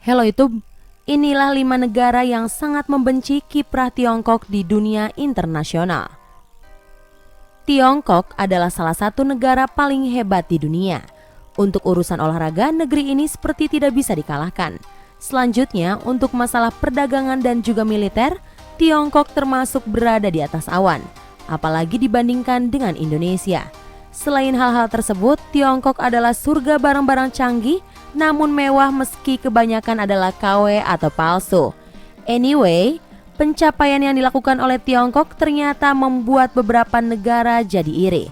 Hello YouTube, inilah 5 negara yang sangat membenci kiprah Tiongkok di dunia internasional. Tiongkok adalah salah satu negara paling hebat di dunia. Untuk urusan olahraga, negeri ini seperti tidak bisa dikalahkan. Selanjutnya, untuk masalah perdagangan dan juga militer, Tiongkok termasuk berada di atas awan, apalagi dibandingkan dengan Indonesia. Selain hal-hal tersebut, Tiongkok adalah surga barang-barang canggih, namun mewah meski kebanyakan adalah KW atau palsu. Anyway, pencapaian yang dilakukan oleh Tiongkok ternyata membuat beberapa negara jadi iri.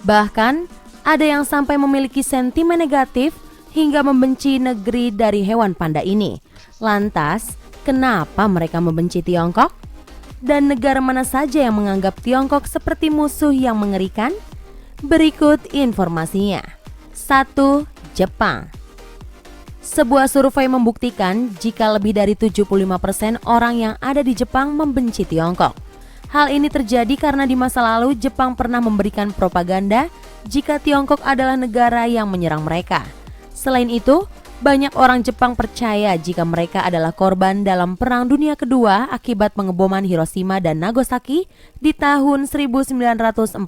Bahkan, ada yang sampai memiliki sentimen negatif hingga membenci negeri dari hewan panda ini. Lantas, kenapa mereka membenci Tiongkok? Dan negara mana saja yang menganggap Tiongkok seperti musuh yang mengerikan? Berikut informasinya. 1. Jepang. Sebuah survei membuktikan jika lebih dari 75% orang yang ada di Jepang membenci Tiongkok. Hal ini terjadi karena di masa lalu Jepang pernah memberikan propaganda jika Tiongkok adalah negara yang menyerang mereka. Selain itu, banyak orang Jepang percaya jika mereka adalah korban dalam Perang Dunia Kedua akibat pengeboman Hiroshima dan Nagasaki di tahun 1945.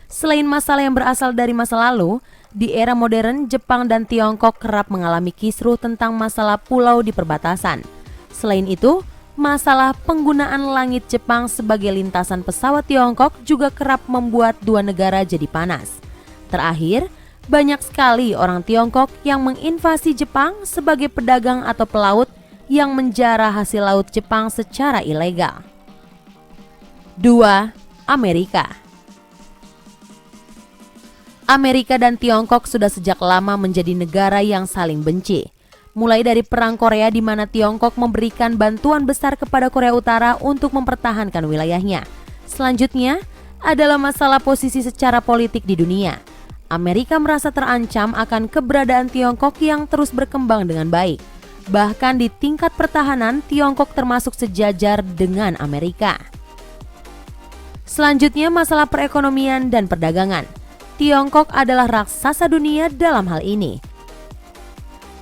Selain masalah yang berasal dari masa lalu, di era modern Jepang dan Tiongkok kerap mengalami kisruh tentang masalah pulau di perbatasan. Selain itu, masalah penggunaan langit Jepang sebagai lintasan pesawat Tiongkok juga kerap membuat dua negara jadi panas. Terakhir, banyak sekali orang Tiongkok yang menginvasi Jepang sebagai pedagang atau pelaut yang menjarah hasil laut Jepang secara ilegal. 2. Amerika. Amerika dan Tiongkok sudah sejak lama menjadi negara yang saling benci. Mulai dari Perang Korea di mana Tiongkok memberikan bantuan besar kepada Korea Utara untuk mempertahankan wilayahnya. Selanjutnya adalah masalah posisi secara politik di dunia. Amerika merasa terancam akan keberadaan Tiongkok yang terus berkembang dengan baik. Bahkan di tingkat pertahanan, Tiongkok termasuk sejajar dengan Amerika. Selanjutnya masalah perekonomian dan perdagangan. Tiongkok adalah raksasa dunia dalam hal ini.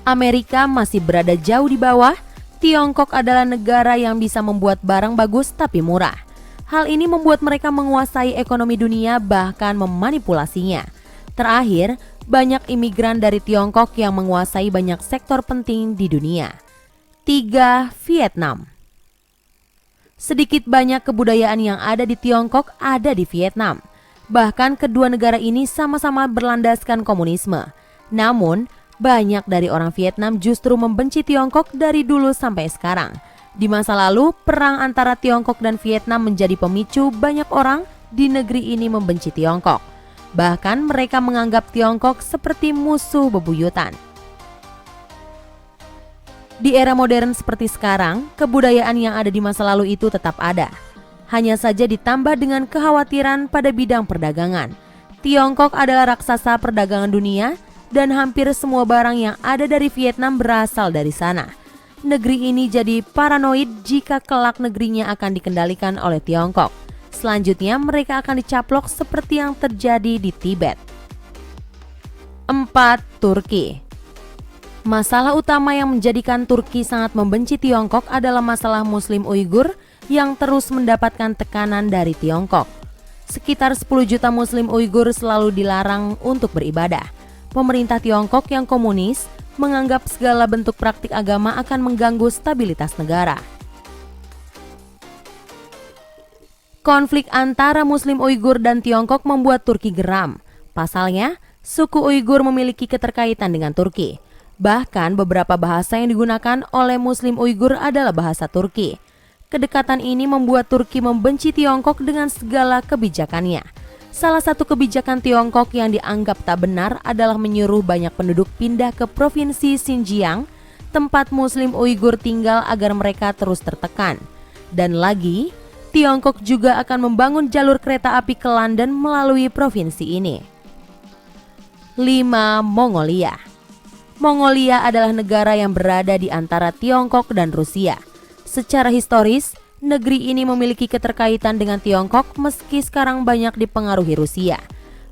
Amerika masih berada jauh di bawah. Tiongkok adalah negara yang bisa membuat barang bagus tapi murah. Hal ini membuat mereka menguasai ekonomi dunia bahkan memanipulasinya. Terakhir, banyak imigran dari Tiongkok yang menguasai banyak sektor penting di dunia. 3. Vietnam. Sedikit banyak kebudayaan yang ada di Tiongkok ada di Vietnam. Bahkan kedua negara ini sama-sama berlandaskan komunisme. Namun, banyak dari orang Vietnam justru membenci Tiongkok dari dulu sampai sekarang. Di masa lalu, perang antara Tiongkok dan Vietnam menjadi pemicu banyak orang di negeri ini membenci Tiongkok. Bahkan mereka menganggap Tiongkok seperti musuh bebuyutan. Di era modern seperti sekarang, kebudayaan yang ada di masa lalu itu tetap ada. Hanya saja ditambah dengan kekhawatiran pada bidang perdagangan. Tiongkok adalah raksasa perdagangan dunia dan hampir semua barang yang ada dari Vietnam berasal dari sana. Negeri ini jadi paranoid jika kelak negerinya akan dikendalikan oleh Tiongkok. Selanjutnya mereka akan dicaplok seperti yang terjadi di Tibet. 4. Turki. Masalah utama yang menjadikan Turki sangat membenci Tiongkok adalah masalah Muslim Uighur yang terus mendapatkan tekanan dari Tiongkok. Sekitar 10 juta Muslim Uighur selalu dilarang untuk beribadah. Pemerintah Tiongkok yang komunis menganggap segala bentuk praktik agama akan mengganggu stabilitas negara. Konflik antara Muslim Uighur dan Tiongkok membuat Turki geram. Pasalnya, suku Uighur memiliki keterkaitan dengan Turki. Bahkan beberapa bahasa yang digunakan oleh Muslim Uighur adalah bahasa Turki. Kedekatan ini membuat Turki membenci Tiongkok dengan segala kebijakannya. Salah satu kebijakan Tiongkok yang dianggap tak benar adalah menyuruh banyak penduduk pindah ke provinsi Xinjiang, tempat Muslim Uighur tinggal agar mereka terus tertekan. Dan lagi, Tiongkok juga akan membangun jalur kereta api ke London melalui provinsi ini. 5. Mongolia. Mongolia adalah negara yang berada di antara Tiongkok dan Rusia. Secara historis, negeri ini memiliki keterkaitan dengan Tiongkok meski sekarang banyak dipengaruhi Rusia.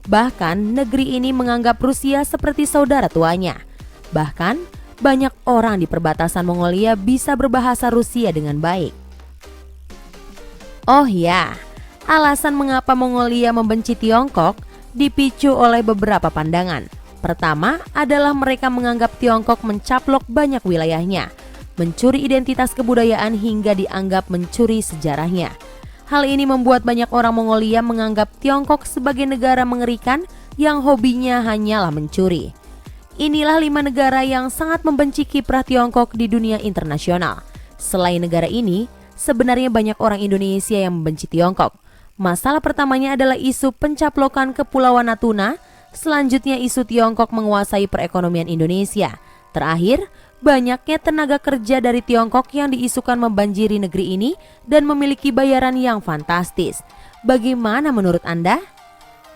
Bahkan, negeri ini menganggap Rusia seperti saudara tuanya. Bahkan, banyak orang di perbatasan Mongolia bisa berbahasa Rusia dengan baik. Oh ya, alasan mengapa Mongolia membenci Tiongkok dipicu oleh beberapa pandangan. Pertama adalah mereka menganggap Tiongkok mencaplok banyak wilayahnya, mencuri identitas kebudayaan hingga dianggap mencuri sejarahnya. Hal ini membuat banyak orang Mongolia menganggap Tiongkok sebagai negara mengerikan yang hobinya hanyalah mencuri. Inilah 5 negara yang sangat membenci kiprah Tiongkok di dunia internasional. Selain negara ini, sebenarnya banyak orang Indonesia yang membenci Tiongkok. Masalah pertamanya adalah isu pencaplokan Kepulauan Natuna, selanjutnya isu Tiongkok menguasai perekonomian Indonesia. Terakhir, banyaknya tenaga kerja dari Tiongkok yang diisukan membanjiri negeri ini dan memiliki bayaran yang fantastis. Bagaimana menurut Anda?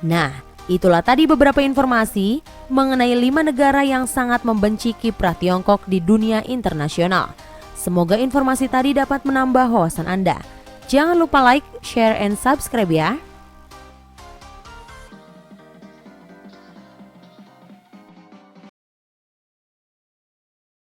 Nah, itulah tadi beberapa informasi mengenai 5 negara yang sangat membenci kiprah Tiongkok di dunia internasional. Semoga informasi tadi dapat menambah wawasan Anda. Jangan lupa like, share, and subscribe ya.